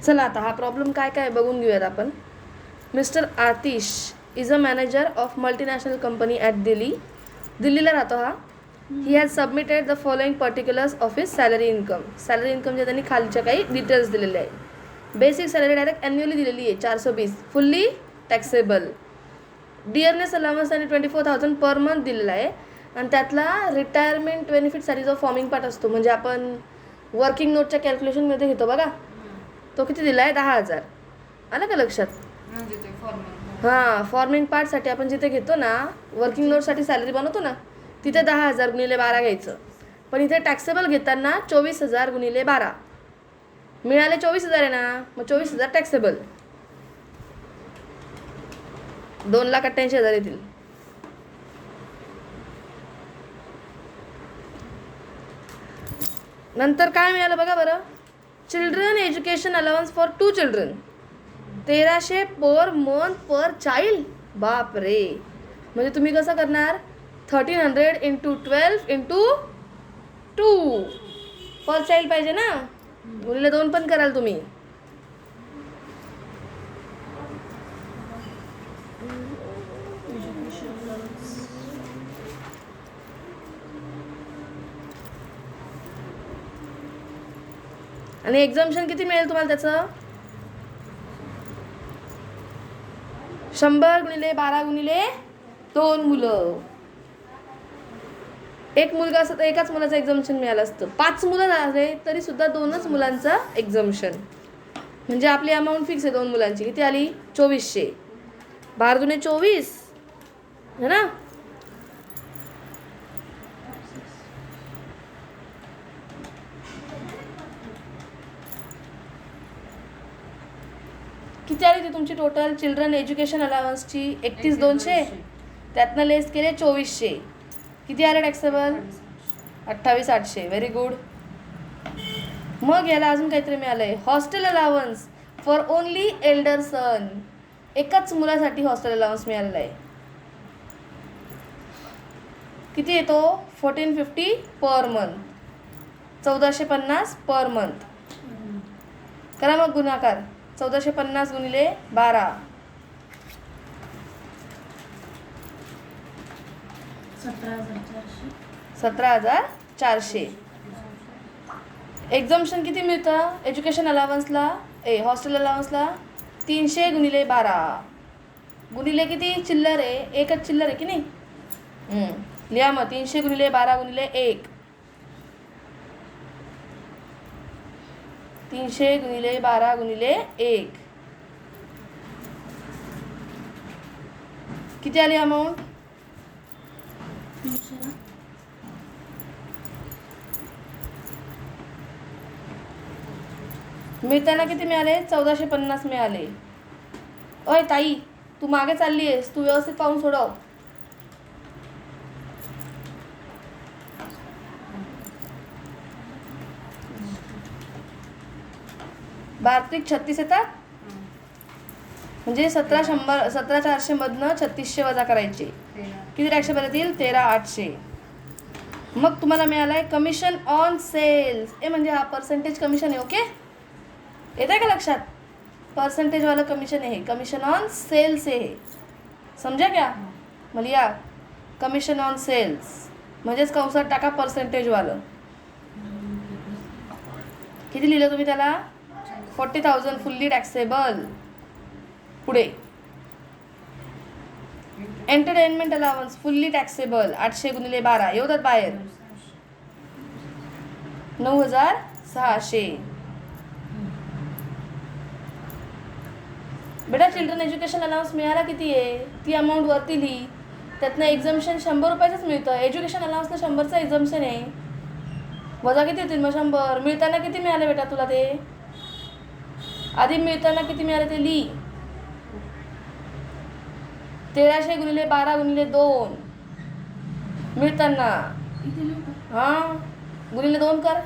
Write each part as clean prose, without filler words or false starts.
चला आता हा प्रॉब्लेम काय काय बघून घेऊयात आपण. Mister Atish is a manager of multinational company at Delhi. दिल्लीला राहतो हा. He has submitted the following particulars of his salary income. Salary इन्कमचे त्यांनी खालच्या काही डिटेल्स दिलेले आहे. बेसिक सॅलरी डायरेक्ट ॲन्युअली दिलेली आहे 420, फुल्ली टॅक्सेबल. डिअरनेस अलाउन्स त्यांनी 24,000 पर मंथ दिलेला आहे. आणि त्यातला रिटायरमेंट बेनिफिटसाठी जो फॉर्मिंग पार्ट असतो, म्हणजे आपण वर्किंग नोटच्या कॅल्क्युलेशनमध्ये घेतो बघा, तो किती दिला आहे? 10,000. आलं का लक्षात? हां, फॉर्मिंग पार्टसाठी आपण जिथे घेतो ना, वर्किंग नोटसाठी सॅलरी बनवतो ना, तिथे 10,000 गुणिले 12 घ्यायचं. पण इथे टॅक्सेबल घेताना 24,000 गुणिले 12 मिळाले. 24,000 आहे ना, मग 24,000 टॅक्सेबल. 2,88,000 येतील. नंतर काय मिळालं बघा बरं. Children education allowance for 2 children 1,300 per month per child. बाप रे. म्हणजे तुम्ही कसं करणार? 1,300 इंटू 12 इंटू 2 पर चाइल्ड पाहिजे ना, गुणिले 2 पण कराल तुम्ही. आणि एक्झाम्शन किती मिळेल तुम्हाला त्याचं? 100 गुणिले 12 गुणिले 2 मुलं. एक मुलगा असतं तर एकाच मुलाचं एक्झाम्शन मिळालं असतं. 5 मुलं झाले तरी सुद्धा 2च मुलांचं एक्झाम्शन. म्हणजे आपली अमाऊंट फिक्स आहे 2 मुलांची. किती आली? 2,400. 12 दुणे 24 है ना. किती आली ती तुमची टोटल चिल्ड्रन एज्युकेशन अलाउन्सची? 31,200. त्यातनं लेस केले 2,400. किती आले टॅक्सेबल? 28,800. Very good. मग याला अजून काहीतरी मिळालं आहे. Hostel allowance for only elder son. एकाच मुलासाठी हॉस्टेल अलाउन्स मिळालेला आहे. किती येतो? 1,450 पर मंथ. 1,450 per month. करा मग गुणाकार. 1,450 गुणिले 12 17,400. एक्झाम्शन किती मिळतं एज्युकेशन अलाउन्सला? हॉस्टेल अलाउन्सला 300 गुणिले 12 गुणिले किती चिल्लर आहे? एकच चिल्लर आहे की नाही. लिहा मग. 300 गुणिले 12 गुणिले 1. 300 गुणिले 12 गुणिले 1 किती आली अमाऊंट? मिळताना किती मिळाले? 1,450 मिळाले. ओय ताई, तू मागे चालली आहेस, तू व्यवस्थित पाहून सोडव. बार्तिक 36 येतात. म्हणजे 17,400 मधनं 3600 वजा करायचे. किती टॅक्सेबल येतील? 13,800. मग तुम्हाला मिळालं आहे कमिशन ऑन सेल्स. म्हणजे हा पर्सेंटेज कमिशन आहे. ओके, येत आहे का लक्षात? पर्सेंटेजवालं कमिशन आहे. कमिशन ऑन सेल्स आहे. समजा क्या? मग या कमिशन ऑन सेल्स म्हणजेच कंसात टाका पर्सेंटेजवालं. किती लिहिलं तुम्ही त्याला? 40,000 फुल्ली टॅक्सेबल. पुढे एंटरटेनमेंट अलाउन्स फुल्ली टॅक्सेबल 800 गुणिले 12 येतात बाहेर 9,600. बेटा चिल्ड्रन एज्युकेशन अलाउन्स मिळाला किती आहे? ती अमाऊंट वरती लिही. त्यातनं एक्झाम्शन 100 रुपयाचंच मिळतं. एज्युकेशन अलाउन्सला 100चं एक्झाम्शन आहे. वजा किती येतील मग? 100. मिळताना किती मिळाले बेटा तुला ते? आधी मिळताना किती मिळाले ते लिही. 1,300 गुणिले 12 गुणिले 2 मिळताना. हां, गुणिले 2 कर.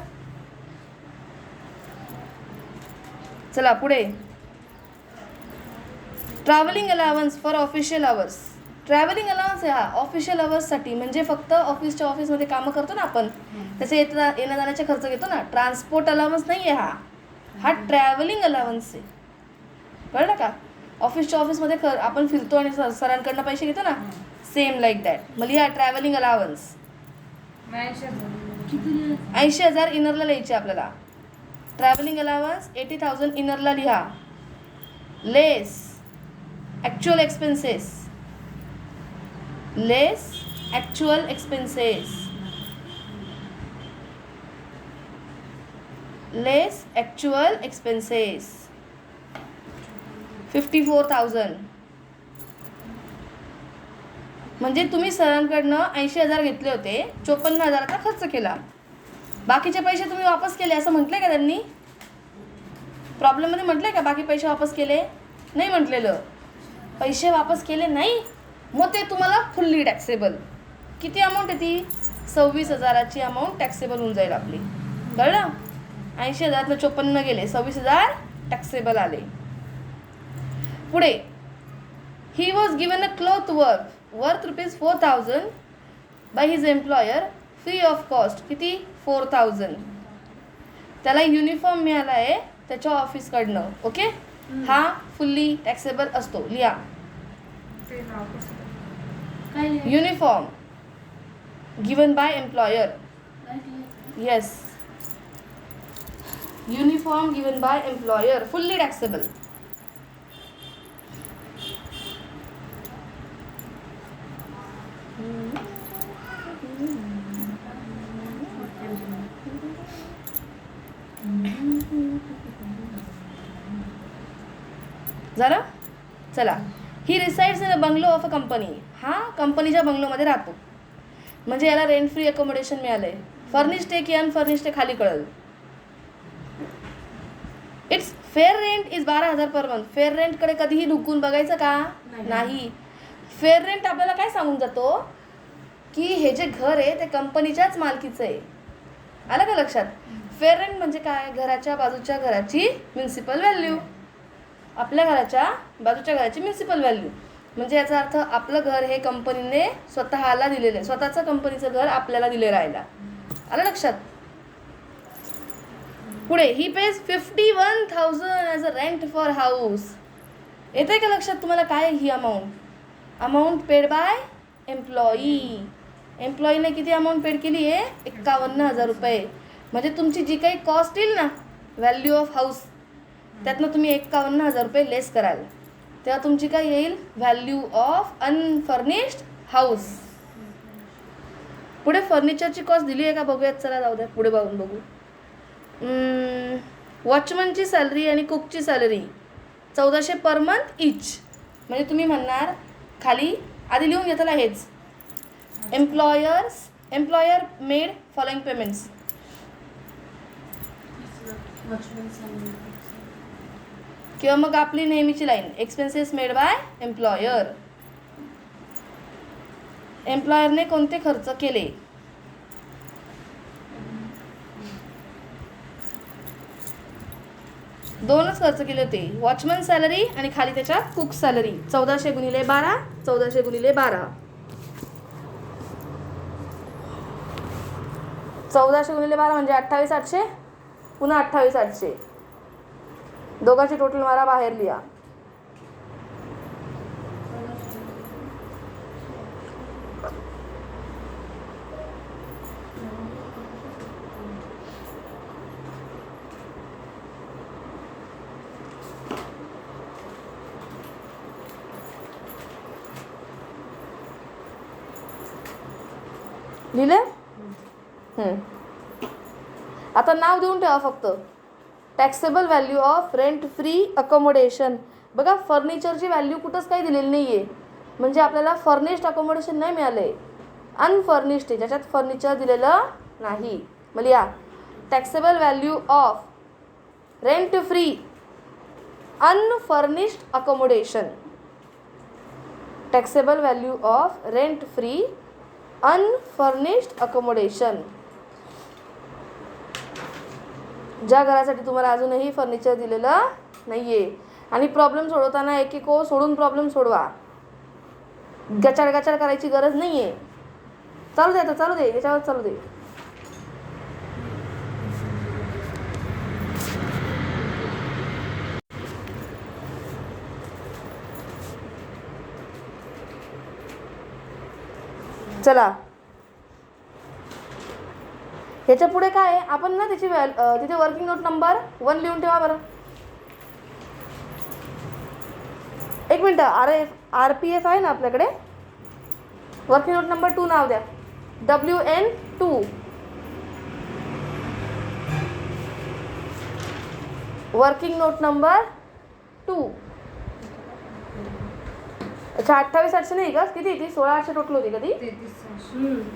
चला पुढे. Travelling allowance for official hours. Travelling allowance आहे हा ऑफिशियल आवर्ससाठी. म्हणजे फक्त ऑफिसमध्ये कामं करतो ना आपण, त्याचे येणं जाण्याचे खर्च घेतो ना. ट्रान्सपोर्ट अलाउन्स नाही आहे हा. हा ट्रॅव्हलिंग अलावन्स आहे, कळलं का? ऑफिसच्या ऑफिसमध्ये आपण फिरतो आणि सरांकडनं पैसे घेतो ना, सेम लाईक दॅट. मग लिहा ट्रॅव्हलिंग अलावन्स. 80,000 इनरला लिहायचे आपल्याला. ट्रॅव्हलिंग अलावन्स 80,000 इनरला लिहा. लेस ॲक्च्युअल एक्सपेन्सेस, लेस ॲक्च्युअल एक्सपेन्सेस, लेस ॲक्च्युअल एक्सपेन्सेस 54,000. म्हणजे तुम्ही सरांकडनं 80,000 घेतले होते, 54,000चा खर्च केला. बाकीचे पैसे तुम्ही वापस केले असं म्हटलं का त्यांनी? प्रॉब्लेममध्ये म्हटलं का बाकी पैसे वापस केले? नाही म्हटलेलं. पैसे वापस केले नाही, मग ते तुम्हाला फुल्ली टॅक्सेबल. किती अमाऊंट आहे ती? 26,000ची अमाऊंट टॅक्सेबल होऊन जाईल आपली, कळलं? 80,000तनं 54 गेले, 26,000 टॅक्सेबल आले. पुढे, he was given a cloth worth ₹4,000 by his employer free of cost. किती? 4,000. त्याला युनिफॉर्म मिळाला आहे त्याच्या ऑफिसकडनं. ओके, हा फुल्ली टॅक्सेबल असतो. लिहा uniform given by employer. Yes, uniform given by employer fully taxable. जरा चला, he resides in a bungalow of a company. हा कंपनीच्या बंगलोमध्ये राहतो, म्हणजे याला रेंट फ्री अकोमोडेशन मिळालंय. फर्निश्ड आहे की अनफर्निश्ड आहे खाली कळलं. It's fair rent is 12,000 per month. Fair रेंटकडे कधीही ढुकून बघायचं का? नाही. फेअर रेंट आपल्याला काय सांगून जातो की हे जे घर आहे ते कंपनीच्याच मालकीचं आहे. आलं का लक्षात? फेअर रेंट म्हणजे काय? घराच्या बाजूच्या घराची म्युन्सिपल व्हॅल्यू, आपल्या घराच्या बाजूच्या घराची म्युन्सिपल व्हॅल्यू. म्हणजे याचा अर्थ आपलं घर हे कंपनीने स्वतःला दिलेलं आहे, स्वतःचं कंपनीचं घर आपल्याला दिले राहायला. आलं लक्षात? पुढे, he pays 51,000 as a rent for house. येते का लक्षात तुम्हाला काय ही amount? Amount paid by employee. एम्प्लॉईने किती अमाऊंट पेड केली आहे? 51,000 रुपये. म्हणजे तुमची जी काही कॉस्ट येईल ना, व्हॅल्यू ऑफ हाऊस, त्यातनं तुम्ही 51,000 रुपये लेस कराल, तेव्हा तुमची काय येईल? Value of unfurnished house. पुढे फर्निचरची कॉस्ट दिली आहे का बघूयात. चला जाऊ द्या, पुढे बघून बघू. वॉचमनची सॅलरी आणि कुकची सॅलरी 1,400 पर मंथ इच. म्हणजे तुम्ही म्हणणार खाली आधी लिहून घेतलं हेच, एम्प्लॉयर मेड फॉलोइंग पेमेंट्स. किंवा मग आपली नेहमीची line, expenses made by employer. एम्प्लॉयरने कोणते खर्च केले? दोनच खर्च केले होते, वॉचमन सॅलरी आणि खाली त्याच्यात कुक सॅलरी. 1,400 गुणिले 12, 1,400 गुणिले 12, 1,400 गुणिले 12 म्हणजे 28,800, पुन्हा 28,800. दोघांची टोटल मारा, बाहेर लिहा. लिहिले? आता नाव देऊन ठेवा फक्त. Taxable value of rent free accommodation. बघा, फर्निचरची व्हॅल्यू कुठंच काही दिलेली नाही आहे, म्हणजे आपल्याला फर्निश्ड अकोमोडेशन नाही मिळालं आहे, अनफर्निश्ड आहे, ज्याच्यात फर्निचर दिलेलं नाही. मग या taxable value of rent free unfurnished accommodation. Taxable value of rent free unfurnished accommodation. ज्या घरासाठी तुम्हाला अजूनही फर्निचर दिलेलं नाही आहे. आणि प्रॉब्लेम सोडवताना एक एक सोडून प्रॉब्लेम सोडवा, गचाड करायची गरज नाही आहे. चालू दे, आता चालू दे, याच्यावर चालू दे. चला ह्याच्या पुढे काय आहे, आपण ना त्याची तिथे वर्किंग नोट नंबर 1 लिहून ठेवा बरं. एक मिनटं, RPF आहे ना आपल्याकडे, वर्किंग नोट नंबर 2 नाव द्या. WN2 working note number 2. अच्छा 28,800 नाही का, किती ती 16,800 टोटल होती कधी.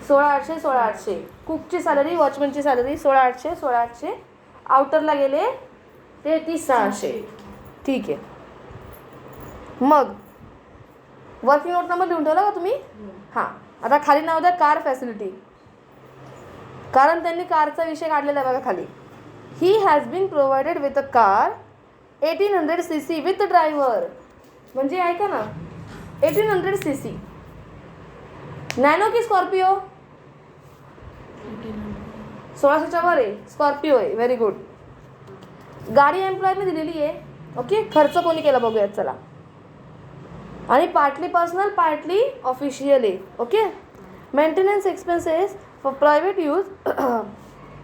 16,800 16,800 कुकची सॅलरी, वॉचमनची सॅलरी 16,800 16,800. आउटरला गेले 33,600. ठीक आहे. मग वर्किंग नोट नंबर लिहून ठेवला का तुम्ही. हां आता खाली नाव द्या कार फॅसिलिटी, कारण त्यांनी कारचा विषय काढलेला आहे बघा खाली. He has been provided with a car 1800 cc with driver. म्हणजे ऐका ना 1800 cc. नॅनो की स्कॉर्पिओ. 1600च्या वर आहे, स्कॉर्पिओ आहे. Very good. गाडी एम्प्लॉयरने दिलेली आहे. ओके, खर्च कोणी केला बघूयात चला. आणि पार्टली पर्सनल पार्टली ऑफिशियल आहे. Okay. Maintenance expenses for private use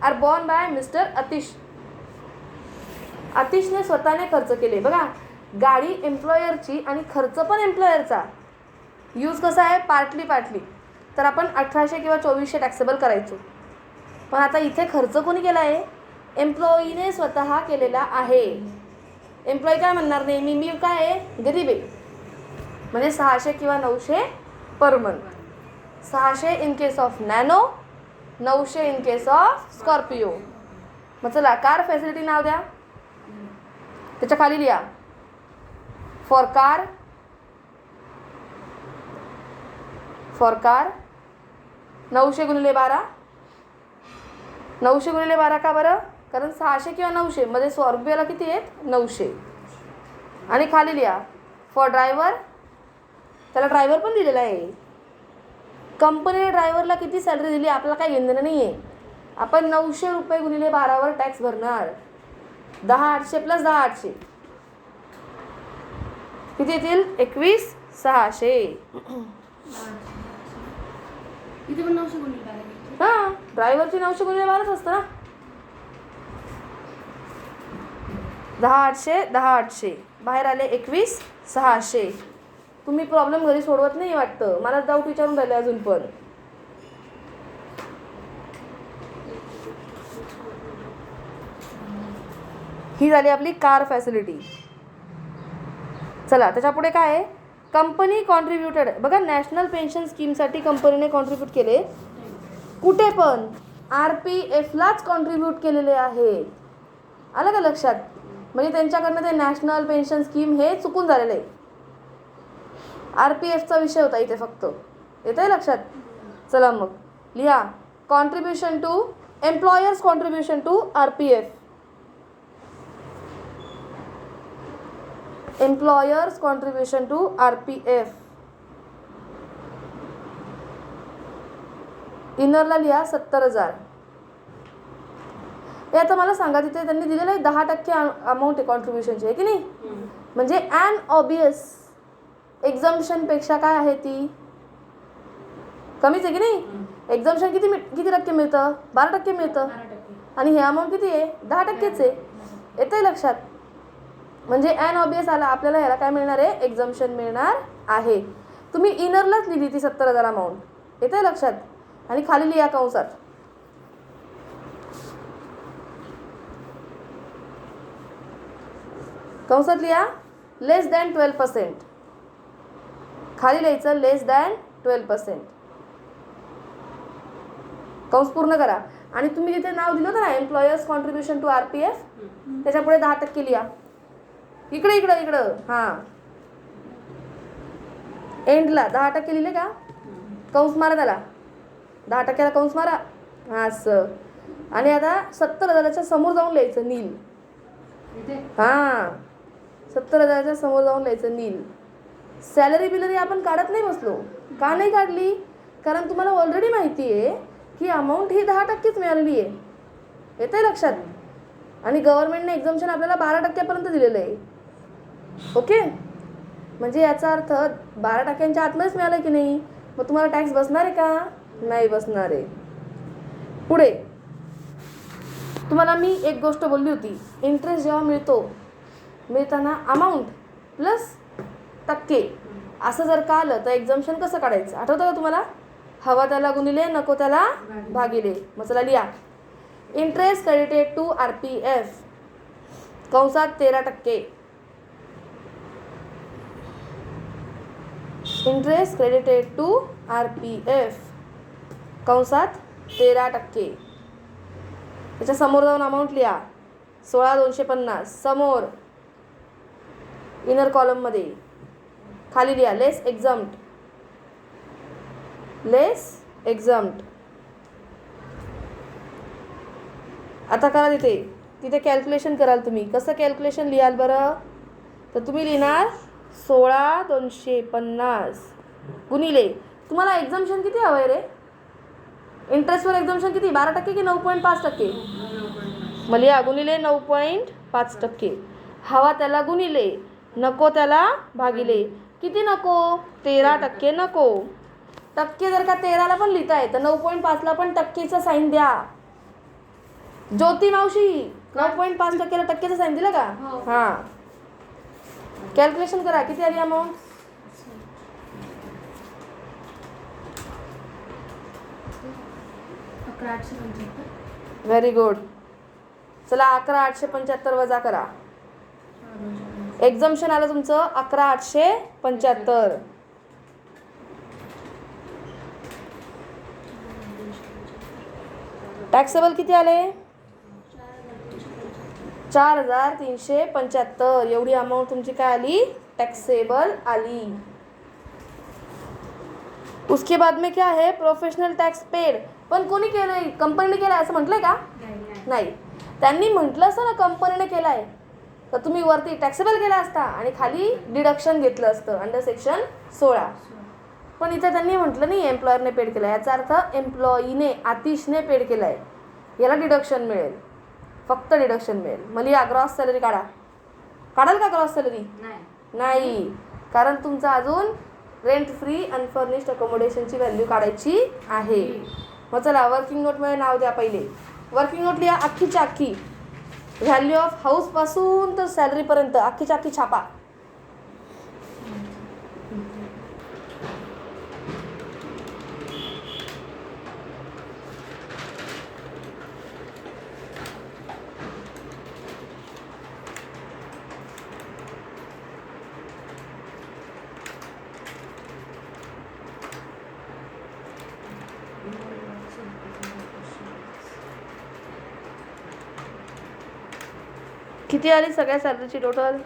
are borne by mister Atish. आतिशने स्वतःने खर्च केले बघा. गाडी एम्प्लॉयरची आणि खर्च पण एम्प्लॉयरचा. यूज कसा आहे, पार्टली तर आपण 1800 किंवा 2400 टॅक्सेबल करायचो. पण आता इथे खर्च कोणी केला आहे, एम्प्लॉईने स्वतः केलेला आहे. एम्प्लॉई काय म्हणणार नाही, मी काय आहे गरीब आहे, म्हणजे 600 किंवा 900 per month. 600 in case of nano, 900 in case of Scorpio. मग चला कार फॅसिलिटी नाव द्या, त्याच्या खाली लिहा फॉर कार 900 गुणिले 12. 900 गुणिले 12 का बरं, कारण 600 किंवा 900 मध्ये स्कॉर्पिओला किती आहेत 900. आणि खाली लिहा फॉर ड्रायव्हर, त्याला ड्रायव्हर पण दिलेला आहे. कंपनीने ड्रायव्हरला किती सॅलरी दिली आपल्याला काही घेणं नाही आहे. आपण 900 रुपये गुणिले 12वर टॅक्स भरणार. 10,800 प्लस 10,800 किती येतील 21,600. इथे पण 900 गुणिले 12. हां ड्रायव्हरची 900 गुणिले 12च असतं ना. 10,800 10,800 बाहेर आले 21,600. तुम्ही प्रॉब्लेम घरी सोडवत नाही वाटतं, मला डाऊट विचारून राहिले अजून पण. ही झाली आपली कार फॅसिलिटी. चला त्याच्या पुढे काय आहे, कंपनी कॉन्ट्रीब्युटेड. बघा नॅशनल पेन्शन स्कीमसाठी कंपनीने कॉन्ट्रीब्यूट केले. कुठे पण RPFलाच कॉन्ट्रीब्यूट केलेले आहे. आलं का लक्षात. म्हणजे त्यांच्याकडनं ते नॅशनल पेन्शन स्कीम हे चुकून झालेलं आहे. RPFचा विषय होता इथे फक्त. येतं आहे लक्षात. चला मग लिहा contribution to employers contribution to RPF. Employers contribution to RPF. इनरला लिहा 70,000. हे आता मला सांगा तिथे त्यांनी दिलेलं आहे 10% अमाऊंट आहे कॉन्ट्रीब्युशनची, आहे की नाही. म्हणजे ॲन ऑबियस एक्झम्पशनपेक्षा काय आहे ती कमीच आहे की नाही. एक्झम्पशन किती टक्के मिळतं, 12% मिळतं. आणि हे अमाऊंट किती आहे 10%च आहे. येतं आहे लक्षात. म्हणजे ॲन ऑबियस आला आपल्याला, ह्याला काय मिळणार आहे एक्झम्पशन मिळणार आहे. तुम्ही इनरलाच लिहिली ती 70,000 अमाऊंट. येतं आहे लक्षात. आणि खाली लिहा कंसात लिहा लेस दॅन 12%. खाली लिहायचं लेस दॅन 12%. कंस पूर्ण करा. आणि तुम्ही जिथे नाव दिलं होतं ना एम्प्लॉयर्स कॉन्ट्रीब्युशन टू RPF, त्याच्या पुढे 10% लिहा. इकडं हां एंडला 10% लिहिले का, कंस मारा त्याला. 10%ला कंस मारा. हां असं. आणि आता 70,000च्या समोर जाऊन लिहायचं नील. हां 70,000च्या समोर जाऊन लिहायचं नील. सॅलरी बिलरी आपण काढत नाही बसलो. का नाही काढली, कारण तुम्हाला ऑलरेडी माहिती आहे की अमाऊंट ही 10%च मिळालेली आहे. येतं आहे लक्षात. आणि गव्हर्नमेंटने एक्झम्पशन आपल्याला 12%पर्यंत दिलेलं आहे. ओके. म्हणजे याचा अर्थ 12%च्या आतमध्येच मिळालं की नाही. मग तुम्हाला टॅक्स बसणार आहे का? नाही बसणार आहे. पुढे तुम्हाला मी एक गोष्ट बोलली होती, इंटरेस्ट जेव्हा मिळताना अमाऊंट प्लस टक्के असं जर का आलं तर एक्झम्पशन कसं काढायचं आठवतं का तुम्हाला? हवा त्याला गुणिले नको त्याला भागिले. मग चला लिहा, इंटरेस्ट क्रेडिटेड टू RPF कंसात 13%. इंटरेस्ट क्रेडिटेड टू RPF कंसात 13%. त्याच्या समोर जाऊन अमाऊंट लिहा 16,250. समोर इनर कॉलममध्ये खाली लिहा लेस एक्झम्प्ट. आता करा तिथे कॅल्क्युलेशन कराल तुम्ही. कसं कॅल्क्युलेशन लिहाल बरं? तर तुम्ही लिहिणार 16,250 गुणिले, तुम्हाला एक्झम्पशन किती हवं आहे रे? इंटरेस्टवर एक्झम्पशन किती? 12% की 9.5%? मग लिहा गुणिले 9.5%. हवा त्याला गुणिले नको त्याला भागिले. किती नको? 13% नको. टक्के जर का 13ला पण लिहिता आहे तर 9.5ला पण टक्केचं साईन द्या. ज्योती मावशी 9.5%ला टक्केचं साईन दिलं का? हां, कॅल्क्युलेशन करा. किती आली अमाऊंट? 11,875. Very good. चला 11,875 वजा करा. एक्झम्पशन आलं तुमचं 11,875. टॅक्सेबल किती आले? 4,375. एवढी अमाऊंट तुमची काय आली? टॅक्सेबल आली. उसके बाद में क्या है? Professional tax paid. पण कोणी केलंय? कंपनीने केलंय असं म्हटलंय का? नाही. त्यांनी म्हटलं असतं ना कंपनीने केलाय तर तुम्ही वरती टॅक्सेबल केला असता आणि खाली डिडक्शन घेतलं असतं अंडर सेक्शन 16. पण इथे त्यांनी म्हटलं नाही एम्प्लॉयरने पेड केलं. याचा अर्थ एम्प्लॉईने आतिशने पेड केला आहे, याला डिडक्शन मिळेल, फक्त डिडक्शन मिळेल. मग लिहा ग्रॉस सॅलरी काढाल का ग्रॉस सॅलरी? नाही, कारण तुमचा अजून रेंट फ्री अनफर्निश्ड अकोमोडेशनची व्हॅल्यू काढायची आहे. मग चला वर्किंग नोटमध्ये नाव द्या. पहिले वर्किंग नोट लिहा अख्खीच्या अख्खी, व्हॅल्यू ऑफ हाऊसपासून तर सॅलरीपर्यंत अख्खीच्या अख्खी छापा. किती आली सगळ्या सॅलरीची टोटल?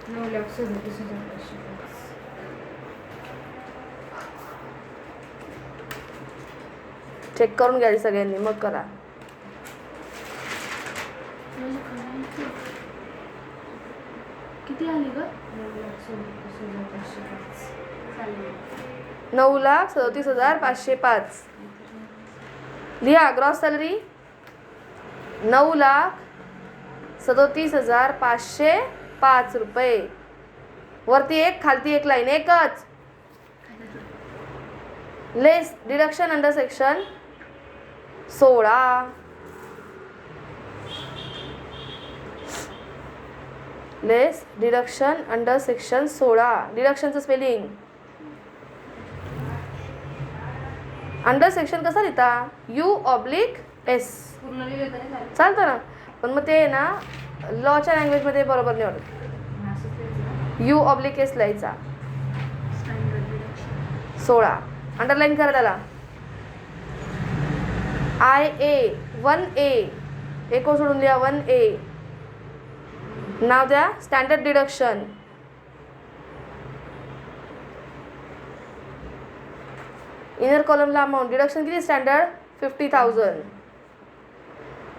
9,37,500. चेक करून घ्या सगळ्यांनी मग करा. किती आली ग? 9,37,505. लिहा ग्रॉस सॅलरी 9,37,505 रुपये. वरती एक खालती एक लाईन एकच. Less deduction under section 16. Less deduction under section 16. डिडक्शनचं स्पेलिंग अंडर सेक्शन कसा लिहिता? U/S चालतं ना, पण मग ते ना लॉच्या लँग्वेजमध्ये बरोबर नाही वाटत. U/S लिहायचा. 16 अंडरलाईन करा त्याला. IA 1A एको सोडून लिहा 1A. नाव द्या स्टँडर्ड डिडक्शन. इनर कॉलमला अमाऊंट डिडक्शन किती स्टँडर्ड 50,000.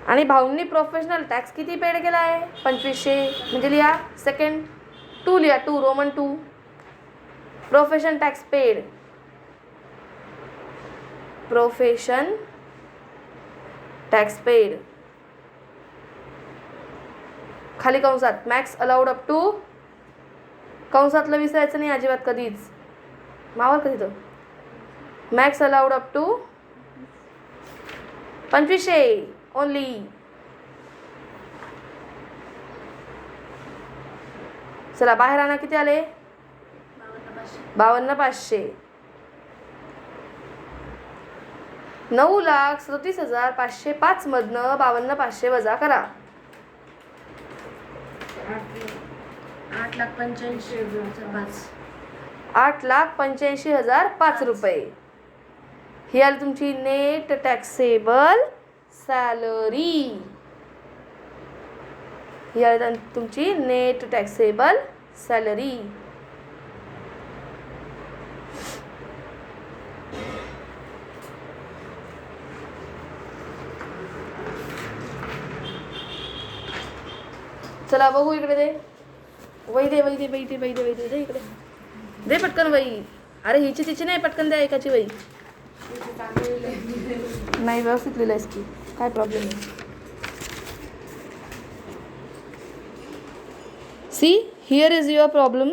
आणि भाऊंनी प्रोफेशनल टॅक्स किती पेड केला आहे? 2,500. म्हणजे लिहा सेकंड 2 लिहा 2 Roman 2. Profession tax paid. Profession tax paid खाली कंसात मॅक्स अलाउड अप टू, कंसातलं विसरायचं नाही अजिबात कधीच, मावर कधी तो max allowed up to 2500 only. चला बाहेर आणा, किती आले? 52,500. 9,37,505 मधनं 52,500 वजा करा. 8,85,500. 8,85,005 रुपये. ही आली तुमची नेट टॅक्सेबल सॅलरी. ही आली तुमची नेट टॅक्सेबल सॅलरी. चला बघू इकडे दे वही, दे वही, दे वही, दे वही, दे वही, दे इकडे दे पटकन वही. अरे हिची तिची नाही, पटकन द्या एकाची वही. नाही व्यवस्थित लिहिलं आहेस की, काय प्रॉब्लेम आहे? See here is your problem.